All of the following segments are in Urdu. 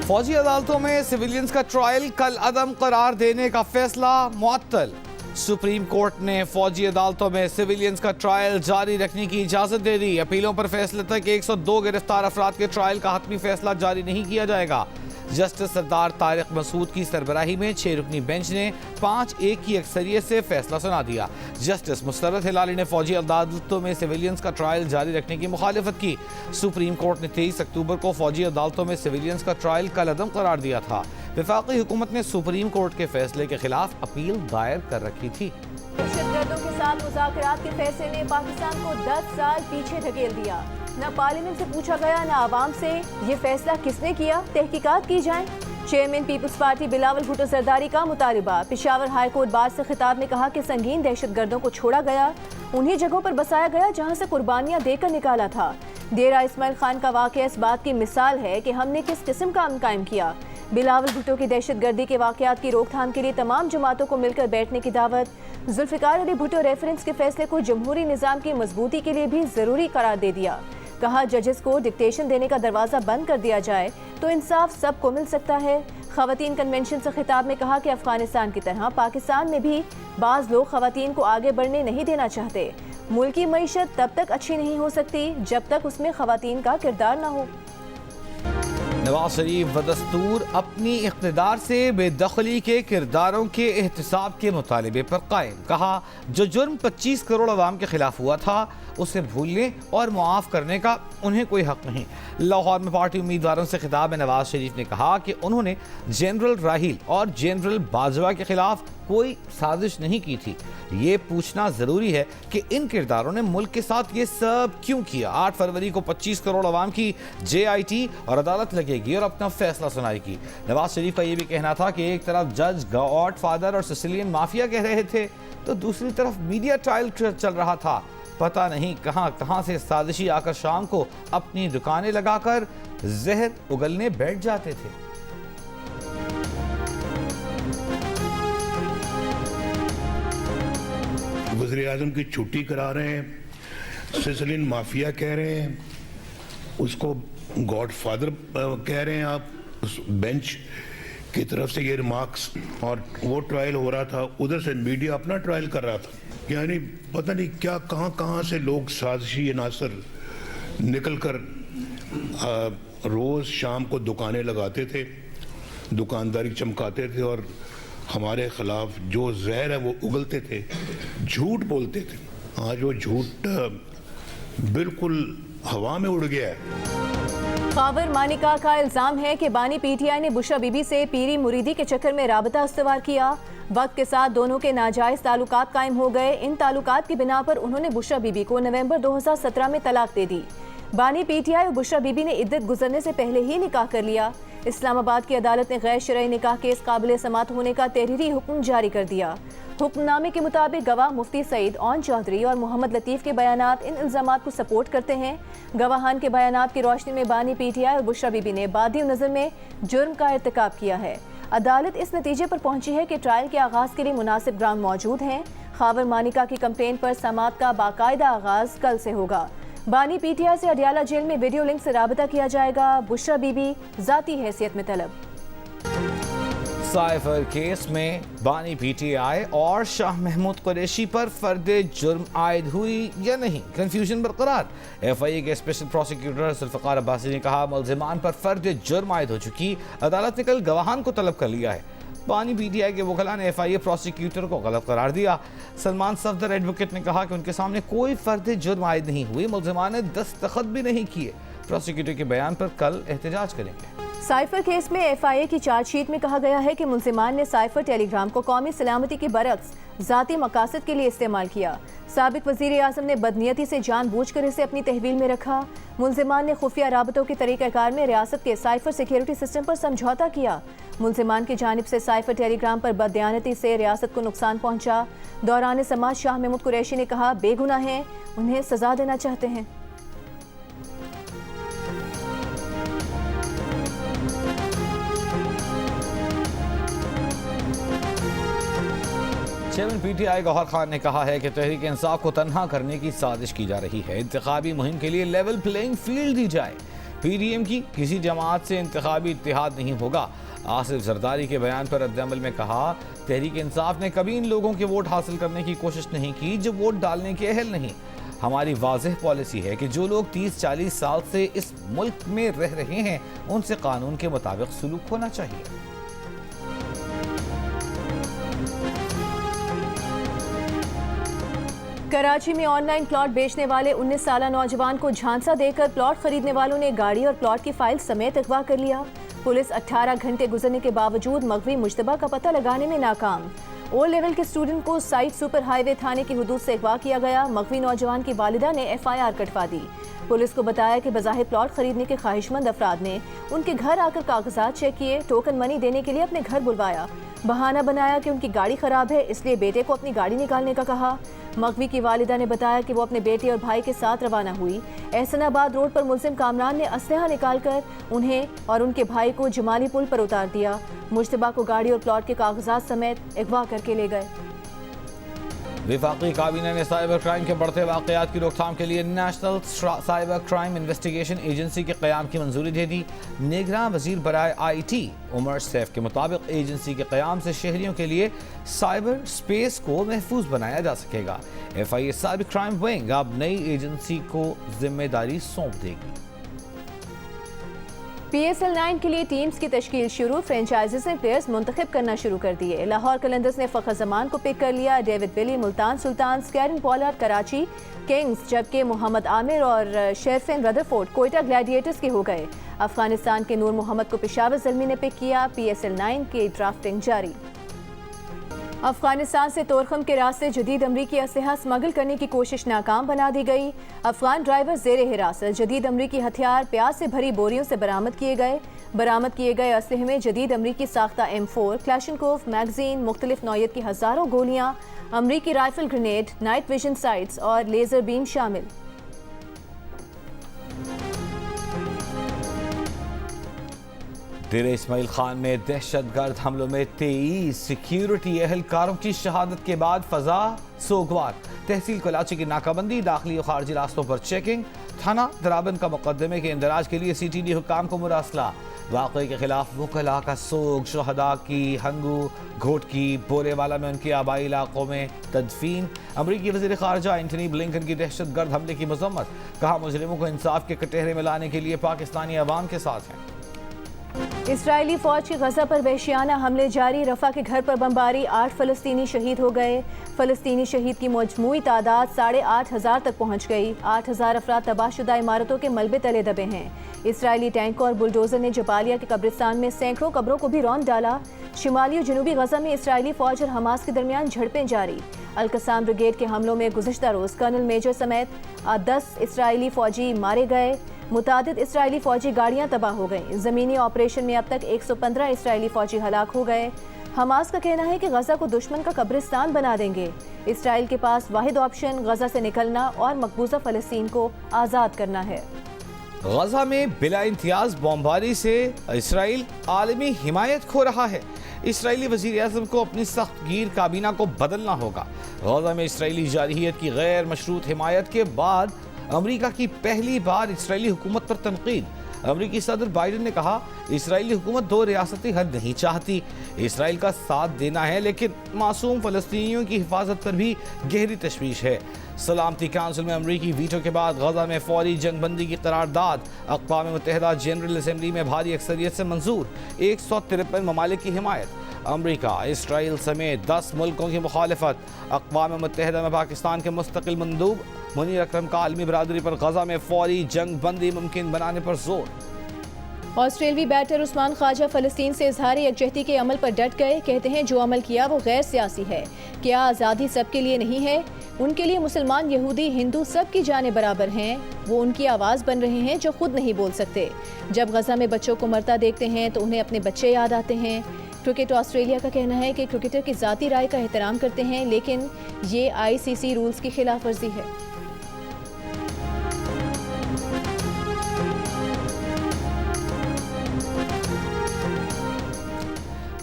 فوجی عدالتوں میں سویلینز کا ٹرائل کل عدم قرار دینے کا فیصلہ معطل۔ سپریم کورٹ نے فوجی عدالتوں میں سویلینز کا ٹرائل جاری رکھنے کی اجازت دے دی۔ اپیلوں پر فیصلے تک 102 گرفتار افراد کے ٹرائل کا حتمی فیصلہ جاری نہیں کیا جائے گا۔ جسٹس سردار طارق مسعود کی سربراہی میں 6 رکنی بینچ نے 5-1 کی اکثریت سے فیصلہ سنا دیا۔ جسٹس مسرت ہلالی نے فوجی عدالتوں میں سویلینز کا ٹرائل جاری رکھنے کی مخالفت کی۔ سپریم کورٹ نے 23 اکتوبر کو فوجی عدالتوں میں سویلینز کا ٹرائل کل عدم قرار دیا تھا۔ وفاقی حکومت نے سپریم کورٹ کے فیصلے کے خلاف اپیل دائر کر رکھی تھی۔ دہشت گردوں کے ساتھ مذاکرات کے فیصلے نے پاکستان کو 10 سال پیچھے دھکیل دیا۔ نہ پارلیمنٹ سے پوچھا گیا نہ عوام سے یہ فیصلہ کس نے کیا، تحقیقات کی جائیں۔ Chairman Peoples Party Bilawal Bhutto Zardari کا مطالبہ۔ پشاور ہائی کورٹ بار سے خطاب میں کہا کہ سنگین دہشت گردوں کو چھوڑا گیا، انہی جگہوں پر بسایا گیا جہاں سے قربانیاں دے کر نکالا تھا۔ ڈیرہ اسماعیل خان کا واقعہ اس بات کی مثال ہے کہ ہم نے کس قسم کا امن قائم کیا۔ بلاول بھٹو کی دہشت گردی کے واقعات کی روک تھام کے لیے تمام جماعتوں کو مل کر بیٹھنے کی دعوت۔ ذوالفقار علی بھٹو ریفرنس کے فیصلے کو جمہوری نظام کی مضبوطی کے لیے بھی ضروری قرار دے دیا۔ کہا ججز کو ڈکٹیشن دینے کا دروازہ بند کر دیا جائے تو انصاف سب کو مل سکتا ہے۔ خواتین کنونشن سے خطاب میں کہا کہ افغانستان کی طرح پاکستان میں بھی بعض لوگ خواتین کو آگے بڑھنے نہیں دینا چاہتے۔ ملکی معیشت تب تک اچھی نہیں ہو سکتی جب تک اس میں خواتین کا کردار نہ ہو۔ نواز شریف بدستور اپنی اقتدار سے بے دخلی کے کرداروں کے احتساب کے مطالبے پر قائم۔ کہا جو جرم 25 کروڑ عوام کے خلاف ہوا تھا اسے بھولنے اور معاف کرنے کا انہیں کوئی حق نہیں۔ لاہور میں پارٹی امیدواروں سے خطاب میں نواز شریف نے کہا کہ انہوں نے جنرل راحیل اور جنرل باجوہ کے خلاف کوئی سازش نہیں کی تھی۔ یہ پوچھنا ضروری ہے کہ ان کرداروں نے ملک کے ساتھ یہ سب کیوں کیا۔ 8 فروری کو 25 کروڑ عوام کی JIT اور عدالت لگے گی اور اپنا فیصلہ سنائے گی۔ نواز شریف کا یہ بھی کہنا تھا کہ ایک طرف جج گاڈ فادر اور سسیلین مافیا کہہ رہے تھے تو دوسری طرف میڈیا ٹرائل چل رہا تھا۔ پتہ نہیں کہاں سے سازشی آ کر شام کو اپنی دکانیں لگا کر زہر اگلنے بیٹھ جاتے تھے۔ وزیر اعظم کی چھٹی کرا رہے ہیں، سسلین مافیا کہہ رہے ہیں، اس کو گاڈ فادر کہہ رہے ہیں آپ، اس بینچ کی طرف سے یہ ریمارکس، اور وہ ٹرائل ہو رہا تھا، ادھر سے میڈیا اپنا ٹرائل کر رہا تھا۔ یعنی پتہ نہیں کیا کہاں سے لوگ سازشی عناصر نکل کر روز شام کو دکانیں لگاتے تھے، دکانداری چمکاتے تھے اور ہمارے خلاف جو زہر ہے وہ اگلتے تھے، جھوٹ بولتے تھے۔ آج وہ جھوٹ بالکل ہوا میں اڑ گیا ہے۔ خاور مانیکا کا الزام ہے کہ بانی PTI نے بشرا بی بی سے پیری مریدی کے چکر میں رابطہ استوار کیا۔ وقت کے ساتھ دونوں کے ناجائز تعلقات قائم ہو گئے۔ ان تعلقات کی بنا پر انہوں نے بشرا بی بی کو نومبر 2017 میں طلاق دے دی۔ بانی PTI اور بشرا بی بی نے عدت گزرنے سے پہلے ہی نکاح کر لیا۔ اسلام آباد کی عدالت نے غیر شرعی نکاح کیس قابل سماعت ہونے کا تحریری حکم جاری کر دیا۔ حکم نامے کے مطابق گواہ مفتی سعید اون چودھری اور محمد لطیف کے بیانات ان الزامات کو سپورٹ کرتے ہیں۔ گواہان کے بیانات کی روشنی میں بانی PTI اور بشرا بی بی نے بادی نظر میں جرم کا ارتکاب کیا ہے۔ عدالت اس نتیجے پر پہنچی ہے کہ ٹرائل کے آغاز کے لیے مناسب گراؤنڈ موجود ہیں۔ خاور مانیکا کی کمپلین پر سماعت کا باقاعدہ آغاز کل سے ہوگا۔ بانی PTI سے اڈیالہ جیل میں ویڈیو لنک سے رابطہ کیا جائے گا۔ بشرا بی بی ذاتی حیثیت میں طلب۔ سائفر کیس میں بانی PTI اور شاہ محمود قریشی پر فرد جرم عائد ہوئی یا نہیں، کنفیوژن برقرار۔ FIA کے اسپیشل پروسیکیوٹر ذوالفقار عباسی نے کہا ملزمان پر فرد جرم عائد ہو چکی، عدالت نے کل گواہان کو طلب کر لیا ہے۔ بانی PTI کے وکلاء نے FIA پروسیکیوٹر کو غلط قرار دیا۔ سلمان صفدر ایڈوکیٹ نے کہا کہ ان کے سامنے کوئی فرد جرم عائد نہیں ہوئی، ملزمان نے دستخط بھی نہیں کیے۔ پروسیکیوٹر کے بیان پر کل احتجاج کریں گے۔ سائفر کیس میں FIA کی چارج شیٹ میں کہا گیا ہے کہ ملزمان نے سائفر ٹیلی گرام کو قومی سلامتی کے برعکس ذاتی مقاصد کے لیے استعمال کیا۔ سابق وزیر اعظم نے بدنیتی سے جان بوجھ کر اسے اپنی تحویل میں رکھا۔ ملزمان نے خفیہ رابطوں کے طریقہ کار میں ریاست کے سائفر سیکیورٹی سسٹم پر سمجھوتا کیا۔ ملزمان کی جانب سے سائفر ٹیلی گرام پر بددیانتی سے ریاست کو نقصان پہنچا۔ دوران سماعت شاہ محمود قریشی نے کہا بے گناہ ہیں، انہیں سزا دینا چاہتے ہیں۔ چیئرمین PTI گوہر خان نے کہا ہے کہ تحریک انصاف کو تنہا کرنے کی سازش کی جا رہی ہے، انتخابی مہم کے لیے لیول پلینگ فیلڈ دی جائے۔ PDM کی کسی جماعت سے انتخابی اتحاد نہیں ہوگا۔ آصف زرداری کے بیان پر رد عمل میں کہا، تحریک انصاف نے کبھی ان لوگوں کے ووٹ حاصل کرنے کی کوشش نہیں کی جو ووٹ ڈالنے کے اہل نہیں۔ ہماری واضح پالیسی ہے کہ جو لوگ 30-40 سال سے اس ملک میں رہ رہے ہیں ان سے قانون کے مطابق سلوک ہونا چاہیے۔ کراچی میں آن لائن پلاٹ بیچنے والے 19 سالہ نوجوان کو جھانسا دے کر پلاٹ خریدنے والوں نے گاڑی اور پلاٹ کی فائل سمیت اغوا کر لیا۔ پولیس 18 گھنٹے گزرنے کے باوجود مغوی مشتبہ کا پتہ لگانے میں ناکام۔ او لیول کے اسٹوڈنٹ کو سائٹ سپر ہائی وے تھانے کی حدود سے اغوا کیا گیا۔ مغوی نوجوان کی والدہ نے FIR کٹوا دی۔ پولیس کو بتایا کہ بظاہر پلاٹ خریدنے کے خواہش مند افراد نے ان کے گھر آ کر کاغذات چیک کیے، ٹوکن منی دینے کے لیے اپنے گھر بلوایا، بہانہ بنایا کہ ان کی گاڑی خراب ہے اس لیے بیٹے کو اپنی گاڑی نکالنے کا کہا۔ مغوی کی والدہ نے بتایا کہ وہ اپنے بیٹے اور بھائی کے ساتھ روانہ ہوئی۔ احسن آباد روڈ پر ملزم کامران نے اسلحہ نکال کر انہیں اور ان کے بھائی کو جمالی پل پر اتار دیا۔ مشتبہ کو گاڑی اور پلاٹ کے کاغذات سمیت اغوا کر کے لے گئے۔ وفاقی کابینہ نے سائبر کرائم کے بڑھتے واقعات کی روک تھام کے لیے national cyber crime investigation agency کے قیام کی منظوری دے دی۔ نگراں وزیر برائے IT عمر سیف کے مطابق ایجنسی کے قیام سے شہریوں کے لیے سائبر سپیس کو محفوظ بنایا جا سکے گا۔ FIA سائبر کرائم ونگ اب نئی ایجنسی کو ذمہ داری سونپ دے گی۔ PSL 9 کے لیے ٹیمز کی تشکیل شروع، فرینچائزز نے پلیئرز منتخب کرنا شروع کر دیے۔ لاہور قلندرز نے فخر زمان کو پک کر لیا، ڈیوڈ ولی ملتان سلطانز، کیرن پولارڈ کراچی کنگز، جبکہ محمد عامر اور شیرفن ردرفورڈ کوئٹہ گلیڈیٹرز کے ہو گئے۔ افغانستان کے نور محمد کو پشاور زلمی نے پک کیا۔ PSL 9 کی ڈرافٹنگ جاری۔ افغانستان سے تورخم کے راستے جدید امریکی اسلحہ اسمگل کرنے کی کوشش ناکام بنا دی گئی۔ افغان ڈرائیور زیر حراست، جدید امریکی ہتھیار پیاز سے بھری بوریوں سے برآمد کیے گئے۔ برآمد کیے گئے اسلحے میں جدید امریکی ساختہ M4 کلاشنکوف میگزین، مختلف نوعیت کی ہزاروں گولیاں، امریکی rifle grenade, night vision sites اور لیزر بیم شامل۔ ڈیرہ اسماعیل خان میں دہشت گرد حملوں میں 23 سیکیورٹی اہلکاروں کی شہادت کے بعد فضا سوگوار۔ تحصیل کلاچی کی ناکہ بندی، داخلی اور خارجی راستوں پر چیکنگ، تھانہ درابن کا مقدمے کے اندراج کے لیے CTD حکام کو مراسلہ۔ واقعے کے خلاف وکلاء کا سوگ، شہداء کی ہنگو گھوٹکی، بولے والا میں ان کے آبائی علاقوں میں تدفین۔ امریکی وزیر خارجہ اینٹنی بلنکن کی دہشت گرد حملے کی مذمت، کہا مجرموں کو انصاف کے کٹہرے میں لانے کے لیے پاکستانی عوام کے ساتھ ہیں۔ اسرائیلی فوج کی غزہ پر وحشیانہ حملے جاری، رفح کے گھر پر بمباری، 8 فلسطینی شہید ہو گئے۔ فلسطینی شہید کی مجموعی تعداد 8,500 تک پہنچ گئی۔ 8,000 افراد تباہ شدہ عمارتوں کے ملبے تلے دبے ہیں۔ اسرائیلی ٹینکوں اور بلڈوزر نے جبالیہ کے قبرستان میں سینکڑوں قبروں کو بھی روند ڈالا۔ شمالی اور جنوبی غزہ میں اسرائیلی فوج اور حماس کے درمیان جھڑپیں جاری۔ القسام بریگیڈ کے حملوں میں گزشتہ روز کرنل میجر سمیت 10 اسرائیلی فوجی مارے گئے۔ متعدد اسرائیلی فوجی گاڑیاں تباہ ہو گئیں۔ زمینی آپریشن میں اب تک 115 اسرائیلی فوجی ہلاک ہو گئے۔ حماس کا کہنا ہے کہ غزہ کو دشمن کا قبرستان بنا دیں گے۔ اسرائیل کے پاس واحد آپشن غزہ سے نکلنا اور مقبوضہ فلسطین کو آزاد کرنا ہے۔ غزہ میں بلا امتیاز بمباری سے اسرائیل عالمی حمایت کھو رہا ہے۔ اسرائیلی وزیر اعظم کو اپنی سخت گیر کابینہ کو بدلنا ہوگا۔ غزہ میں اسرائیلی جارحیت کی غیر مشروط حمایت کے بعد امریکہ کی پہلی بار اسرائیلی حکومت پر تنقید۔ امریکی صدر بائیڈن نے کہا، اسرائیلی حکومت 2 ریاستی حل نہیں چاہتی، اسرائیل کا ساتھ دینا ہے، لیکن معصوم فلسطینیوں کی حفاظت پر بھی گہری تشویش ہے۔ سلامتی کونسل میں امریکی ویٹو کے بعد غزہ میں فوری جنگ بندی کی قرارداد اقوام متحدہ جنرل اسمبلی میں بھاری اکثریت سے منظور، 153 ممالک کی حمایت۔ امریکہ، اسرائیل سمیت 10 ملکوں کی مخالفت۔ اقوام متحدہ میں پاکستان کے مستقل مندوب منیر اکرم کا عالمی برادری پر غزہ میں فوری جنگ بندی ممکن بنانے پر زور۔ آسٹریلوی بیٹر عثمان خواجہ فلسطین سے اظہار یکجہتی کے عمل پر ڈٹ گئے، کہتے ہیں جو عمل کیا وہ غیر سیاسی ہے۔ کیا آزادی سب کے لیے نہیں ہے؟ ان کے لیے مسلمان، یہودی، ہندو سب کی جانیں برابر ہیں۔ وہ ان کی آواز بن رہے ہیں جو خود نہیں بول سکتے۔ جب غزہ میں بچوں کو مرتا دیکھتے ہیں تو انہیں اپنے بچے یاد آتے ہیں۔ کرکٹ آسٹریلیا کا کہنا ہے کہ کرکٹر کی ذاتی رائے کا احترام کرتے ہیں، لیکن یہ ICC رولز کی خلاف ورزی ہے۔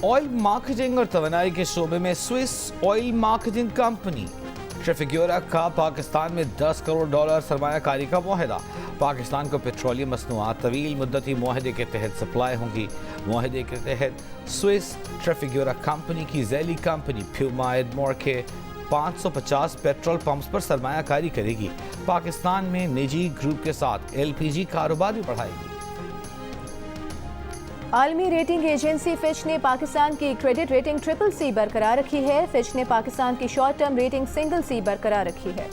آئل مارکیٹنگ اور توانائی کے شعبے میں سوئس آئل مارکیٹنگ کمپنی ٹریفیگورا کا پاکستان میں $10 کروڑ سرمایہ کاری کا معاہدہ۔ پاکستان کو پیٹرولیم مصنوعات طویل مدتی معاہدے کے تحت سپلائی ہوں گی۔ معاہدے کے تحت سوئس ٹریفیگورا کمپنی کی ذیلی کمپنی پیوما ایڈمور کے 550 پیٹرول پمپس پر سرمایہ کاری کرے گی۔ پاکستان میں نجی گروپ کے ساتھ LPG کاروبار بھی بڑھائے گی۔ عالمی ریٹنگ ایجنسی فچ نے پاکستان کی کریڈٹ ریٹنگ CCC برقرار رکھی ہے۔ فچ نے پاکستان کی شارٹ ٹرم ریٹنگ C برقرار رکھی ہے۔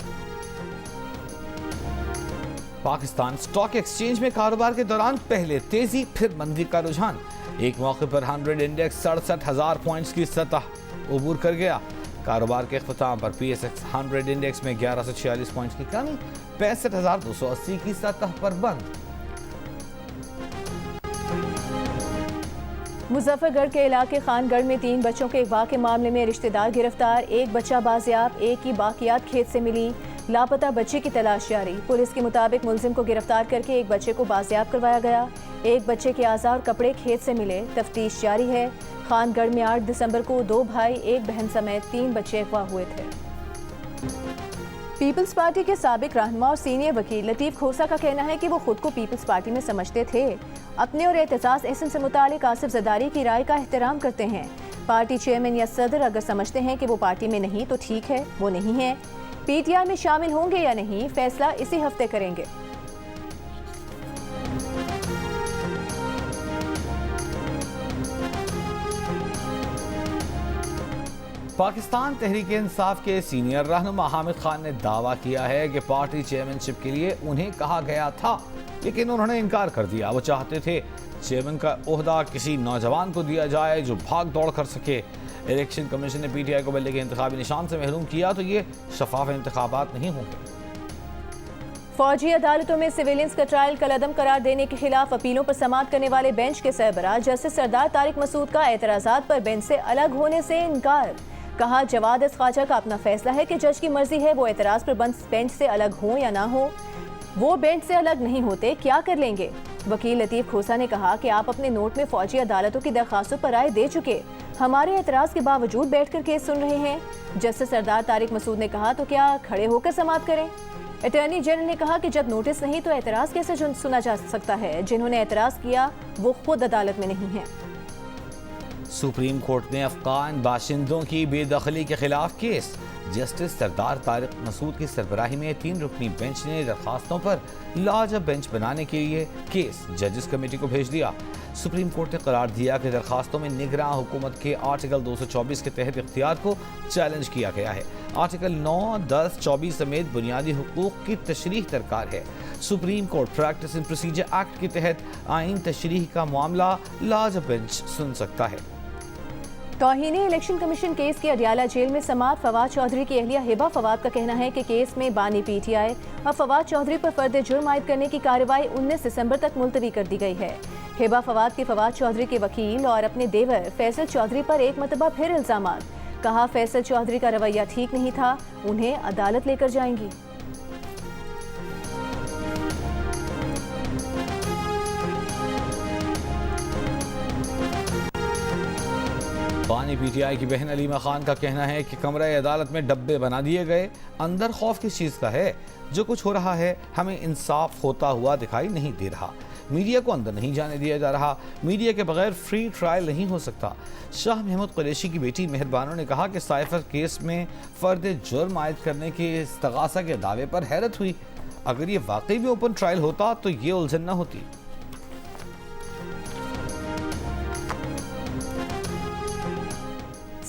پاکستان اسٹاک ایکسچینج میں کاروبار کے دوران پہلے تیزی پھر مندی کا رجحان۔ ایک موقع پر 100 انڈیکس 67,000 پوائنٹس کی سطح عبور کر گیا۔ کاروبار کے اختتام پر PSX 100 انڈیکس میں 1146 پوائنٹس کی کمی 65,280 کی سطح پر بند۔ مظفر گڑھ کے علاقے خان گڑھ میں 3 بچوں کے اغوا کے معاملے میں رشتہ دار گرفتار، ایک بچہ بازیاب، ایک کی باقیات کھیت سے ملی، لاپتہ بچے کی تلاش جاری۔ پولیس کے مطابق ملزم کو گرفتار کر کے ایک بچے کو بازیاب کروایا گیا، ایک بچے کے اعضاء اور کپڑے کھیت سے ملے، تفتیش جاری ہے۔ خان گڑھ میں 8 دسمبر کو 2 بھائی ایک بہن سمیت 3 بچے اغوا ہوئے تھے۔ پیپلز پارٹی کے سابق رہنما اور سینئر وکیل لطیف کھوسا کا کہنا ہے کہ وہ خود کو پیپلز پارٹی میں سمجھتے تھے، اپنے اور اعتزاز احسن سے متعلق آصف زرداری کی رائے کا احترام کرتے ہیں۔ پارٹی چیئرمین یا صدر اگر سمجھتے ہیں کہ وہ پارٹی میں نہیں تو ٹھیک ہے، وہ نہیں ہے۔ PTI میں شامل ہوں گے یا نہیں فیصلہ اسی ہفتے کریں گے۔ پاکستان تحریک انصاف کے سینئر رہنما حامد خان نے دعویٰ کیا ہے کہ پارٹی چیئرمین شپ کے لیے انہیں کہا گیا تھا، لیکن انہوں نے انکار کر دیا۔ وہ چاہتے تھے چیئرمین کا عہدہ کسی نوجوان کو دیا جائے جو بھاگ دوڑ کر سکے۔ الیکشن کمیشن نے PTI کو بلے کے انتخابی نشان سے محروم کیا تو یہ شفاف انتخابات نہیں ہوں گے۔ فوجی عدالتوں میں سویلینز کا ٹرائل کالعدم قرار دینے کے خلاف اپیلوں پر سماعت کرنے والے بینچ کے سربراہ جسٹس سردار طارق مسعود کا اعتراضات پر بینچ سے الگ ہونے سے انکار۔ کہا جواد خواجہ کا اپنا فیصلہ ہے کہ جج کی مرضی ہے وہ اعتراض پر بینچ سے الگ ہوں یا نہ ہوں۔ وہ بینچ سے الگ نہیں ہوتے کیا کر لیں گے؟ وکیل لطیف کھوسا نے کہا کہ آپ اپنے نوٹ میں فوجی عدالتوں کی درخواستوں پر رائے دے چکے، ہمارے اعتراض کے باوجود بیٹھ کر کیس سن رہے ہیں۔ جسٹس سردار طارق مسعود نے کہا تو کیا کھڑے ہو کر سماعت کریں؟ اٹارنی جنرل نے کہا کہ جب نوٹس نہیں تو اعتراض کیسے سنا جا سکتا ہے؟ جنہوں نے اعتراض کیا وہ خود عدالت میں نہیں ہیں۔ سپریم کورٹ نے افغان باشندوں کی بے دخلی کے خلاف کیس۔ جسٹس سردار طارق مسعود کی سربراہی میں 3 رکنی بینچ نے درخواستوں پر لا جب بینچ بنانے کے لیے کیس ججز کمیٹی کو بھیج دیا۔ سپریم کورٹ نے قرار دیا کہ درخواستوں میں نگراں حکومت کے آرٹیکل 224 کے تحت اختیار کو چیلنج کیا گیا ہے۔ آرٹیکل 9، 10، 24 سمیت بنیادی حقوق کی تشریح درکار ہے۔ Supreme court practice and procedure act کے تحت آئین تشریح کا معاملہ لا جب بینچ سن سکتا ہے۔ توہین الیکشن کمیشن کیس کی اڈیالہ جیل میں سماعت۔ فواد چودھری کی اہلیہ ہبہ فواد کا کہنا ہے کہ کیس میں بانی PTI اور فواد چودھری پر فرد جرم عائد کرنے کی کارروائی 19 دسمبر تک ملتوی کر دی گئی ہے۔ ہبہ فواد کے فواد چودھری کے وکیل اور اپنے دیور فیصل چودھری پر ایک مرتبہ پھر الزامات۔ کہا فیصل چودھری کا رویہ ٹھیک نہیں تھا، انہیں عدالت لے کر جائیں گی۔ بانی PTI کی بہن علیمہ خان کا کہنا ہے کہ کمرہ عدالت میں ڈبے بنا دیے گئے، اندر خوف کس چیز کا ہے؟ جو کچھ ہو رہا ہے ہمیں انصاف ہوتا ہوا دکھائی نہیں دے رہا۔ میڈیا کو اندر نہیں جانے دیا جا رہا، میڈیا کے بغیر فری ٹرائل نہیں ہو سکتا۔ شاہ محمود قریشی کی بیٹی مہر بانو نے کہا کہ سائفر کیس میں فرد جرم عائد کرنے کے استغاثہ کے دعوے پر حیرت ہوئی۔ اگر یہ واقعی بھی اوپن ٹرائل ہوتا تو یہ الجھن نہ ہوتی۔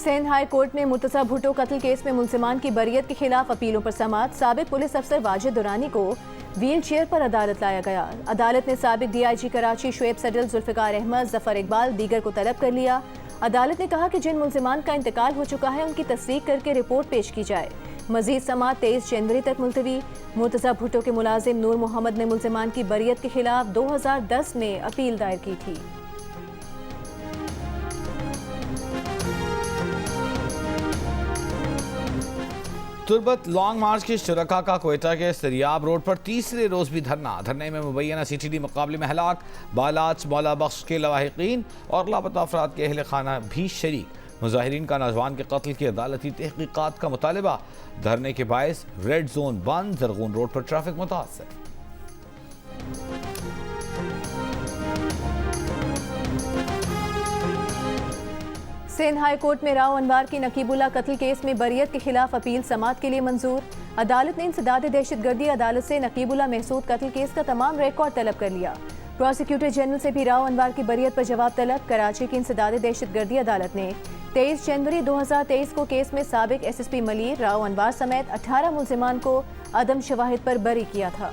سندھ ہائی کورٹ میں مرتضی بھٹو قتل کیس میں ملزمان کی بریت کے خلاف اپیلوں پر سماعت۔ سابق پولیس افسر واجد دورانی کو ویل چیئر پر عدالت لایا گیا۔ عدالت نے سابق DIG کراچی شعیب صدر، ذوالفقار احمد، ظفر اقبال دیگر کو طلب کر لیا۔ عدالت نے کہا کہ جن ملزمان کا انتقال ہو چکا ہے ان کی تصدیق کر کے رپورٹ پیش کی جائے۔ مزید سماعت 23 جنوری تک ملتوی۔ مرتضی بھٹو کے ملازم نور محمد نے ملزمان کی بریت کے خلاف 2010 میں اپیل دائر کی تھی۔ تربت لانگ مارچ کے شرکاء کا کوئٹہ کے سریاب روڈ پر تیسرے روز بھی دھرنے میں مبینہ CTD مقابلے میں ہلاک، بالاچ مولا بخش کے لواحقین اور لاپتہ افراد کے اہل خانہ بھی شریک۔ مظاہرین کا نوجوان کے قتل کی عدالتی تحقیقات کا مطالبہ۔ دھرنے کے باعث ریڈ زون بند، زرغون روڈ پر ٹریفک متاثر۔ سندھ ہائی کورٹ میں راؤ انوار کی نقیب اللہ قتل کیس میں بریت کے خلاف اپیل سماعت کے لیے منظور. عدالت نے انسداد دہشت گردی عدالت سے نقیب اللہ محسود قتل کیس کا تمام ریکارڈ طلب کر لیا. پروسیکیوٹر جنرل سے بھی راؤ انوار کی بریت پر جواب طلب. کراچی کی انسداد دہشت گردی عدالت نے 23 جنوری 2023 کو کیس میں سابق S S P Malir Rao Anwar سمیت 18 ملزمان کو عدم شواہد پر بری کیا تھا.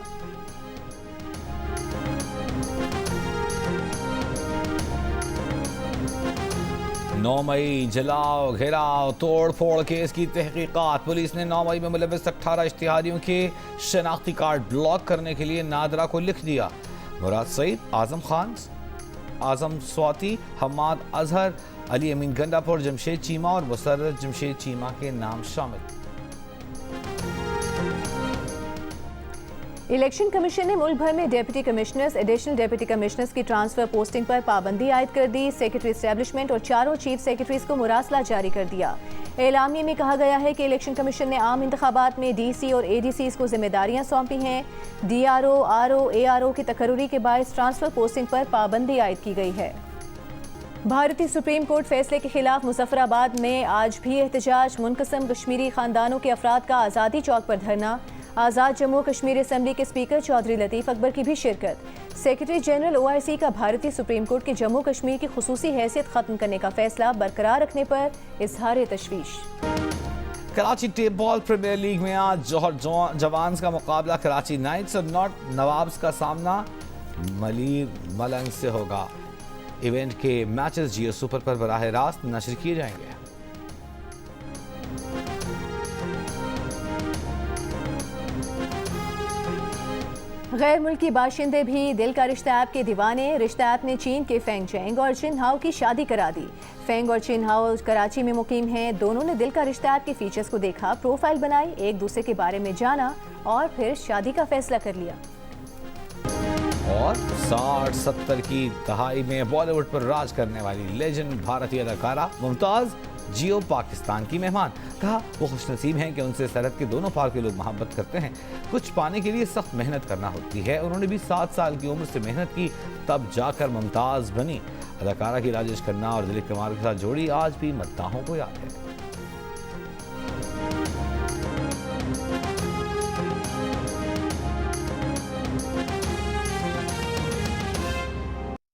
نو مئی جلاؤ گھیراؤ توڑ پھوڑ کیس کی تحقیقات. پولیس نے 9 مئی میں ملوث 18 اشتہاریوں کے شناختی کارڈ بلاک کرنے کے لیے نادرہ کو لکھ دیا. مراد سعید، اعظم خان، اعظم سواتی، حماد اظہر، علی امین گنڈاپور، جمشید چیمہ اور مسرت جمشید چیمہ کے نام شامل. الیکشن کمیشن نے ملک بھر میں deputy commissioners, additional deputy commissioners کی ٹرانسفر پوسٹنگ پر پابندی عائد کر دی. سیکرٹری اسٹیبلشمنٹ اور چاروں چیف سیکرٹریز کو مراسلہ جاری کر دیا. اعلامیے میں کہا گیا ہے کہ الیکشن کمیشن نے عام انتخابات میں ڈی سی اور اے ڈی سیز کو ذمہ داریاں سونپی ہیں. D R O, R O, A R O کی تقرری کے باعث ٹرانسفر پوسٹنگ پر پابندی عائد کی گئی ہے. بھارتی سپریم کورٹ فیصلے کے خلاف مظفر آباد میں آج بھی احتجاج. منقسم کشمیری خاندانوں کے افراد کا آزادی چوک پر دھرنا. آزاد جموں کشمیر اسمبلی کے اسپیکر چودھری لطیف اکبر کی بھی شرکت. سیکرٹری جنرل او آئی سی کا بھارتی سپریم کورٹ کی جموں کشمیر کی خصوصی حیثیت ختم کرنے کا فیصلہ برقرار رکھنے پر اظہار تشویش. Karachi Tape Ball Premier League میں آج جوہر جوانز کا مقابلہ کراچی نائٹس اور نارتھ نوابز کا سامنا ملیر ملنگ سے ہوگا. ایونٹ کے میچز جیو سپر پر براہ راست نشر کیے جائیں گے. غیر ملکی باشندے بھی دل کا رشتہ ایپ کے دیوانے. رشتہ ایپ نے چین کے فینگ چینگ اور چن ہاؤ کی شادی کرا دی. فینگ اور چن ہاؤ کراچی میں مقیم ہیں. دونوں نے دل کا رشتہ ایپ کے فیچرز کو دیکھا، پروفائل بنائی، ایک دوسرے کے بارے میں جانا اور پھر شادی کا فیصلہ کر لیا. اور 60-70 کی دہائی میں بالی ووڈ پر راج کرنے والی لیجنڈ بھارتی اداکارہ ممتاز جیو پاکستان کی مہمان. کہا وہ خوش نصیب ہیں کہ ان سے سرحد کے دونوں پار کے لوگ محبت کرتے ہیں. کچھ پانے کے لیے سخت محنت کرنا ہوتی ہے. انہوں نے بھی 7 سال کی عمر سے محنت کی، تب جا کر ممتاز بنی. اداکارہ کی راجیش کھنہ اور دلیپ کمار کے ساتھ جوڑی آج بھی مداحوں کو یاد ہے.